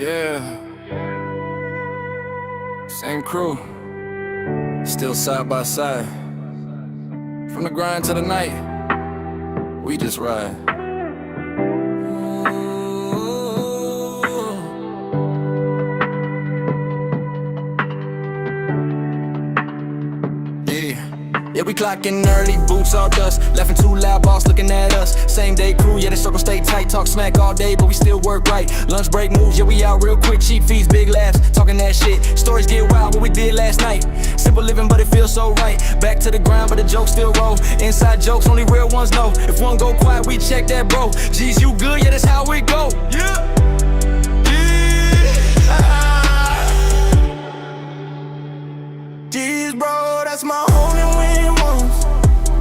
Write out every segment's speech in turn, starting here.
Yeah. Same crew. Still side by side. From the grind to the night, we just ride. Yeah, we clockin' early, boots all dust. Laughing too loud, boss looking at us. Same day crew, yeah, the circle stay tight. Talk smack all day, but we still work right. Lunch break moves, yeah, we out real quick. Cheap fees, big laughs, talking that shit. Stories get wild, what we did last night. Simple living, but it feels so right. Back to the grind, but the jokes still roll. Inside jokes, only real ones know. If one go quiet, we check that, bro. G's, you good? Yeah, that's how we go. Yeah. G's, bro, that's my homie when once.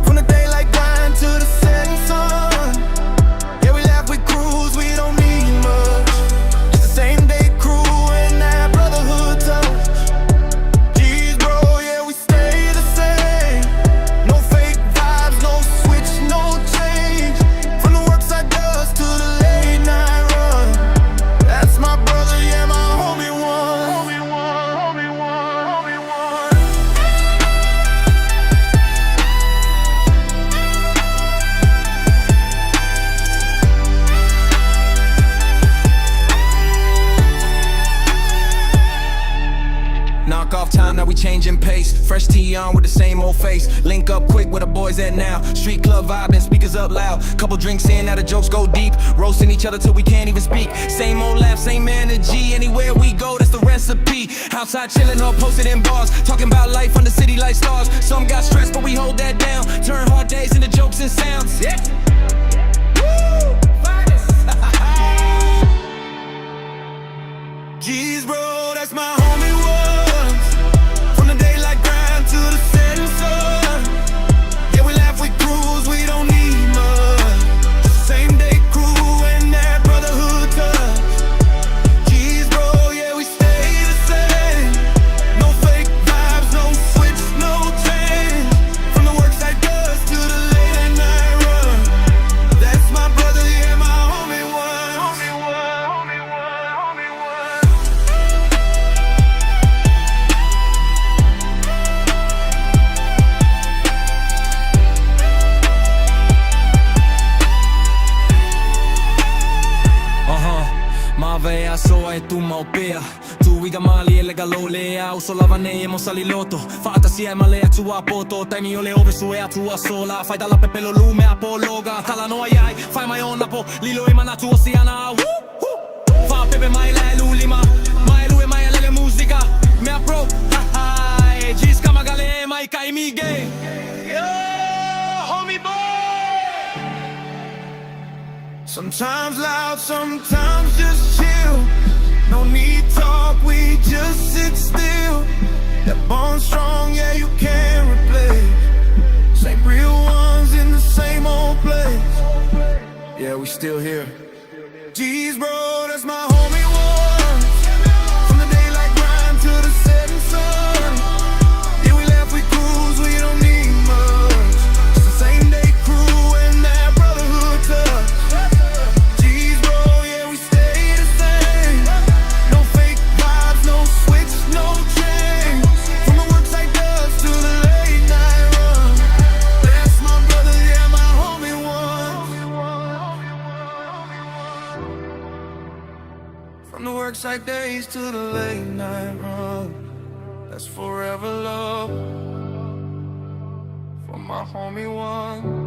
From the daylight grind to the setting sun. Yeah, we laugh, we cruise, we don't need much. It's the same day crew and that brotherhood touch. G's, bro, yeah, we stay the same. No fake vibes, no switch, no change. From the workside dust to the late night run. That's my brother, yeah, my homie one. Knock off time, now we changing pace. Fresh tee on with the same old face. Link up quick where the boys at now. Street club vibing, speakers up loud. Couple drinks in, now the jokes go deep. Roasting each other till we can't even speak. Same old laugh, same energy. Anywhere we go, that's the recipe. Outside chilling or posted in bars. Talking about life under city like stars. Some got stressed, but we hold that down. Turn hard days into jokes and sounds. Yeah. G's, bro, that's my homie ones. From the daylight grind to the setting sun. Yeah, we laugh, we cruise, we don't need much. Same day crew and that brotherhood touch. G's, bro, yeah, we stay the same. No fake vibes, no switch, no change. From the workside dust to the late night run. That's my brother, yeah, my homie one. AO-ATUA e tu maupea. Tu iga mali e lega lo lea. Uso la vanei e mo sali loto. Fatta siema le atua poto. Taimi o le ove su e atua sola. Fai dalla pepe lo lume apologa. Tala no ai, fai mai on apo. Lilo e manatu oceana. Fa pepe mai le lulima. Mai lu e mai le musica. Me apro, ha e gisca magale mai kai mi gay. Yeah, homie boy. Sometimes loud, sometimes just chill. No need talk, we just sit still. That bond strong, yeah, you can't replace. Same real ones in the same old place. Yeah, we still here. G's, bro, that's my homie one. From the daylight grind to the setting sun. Yeah, we laugh, we cruise, we don't need much. It's the same day crew and that brotherhood touch. From the worksite days to the late night run. That's forever love. For my homie one.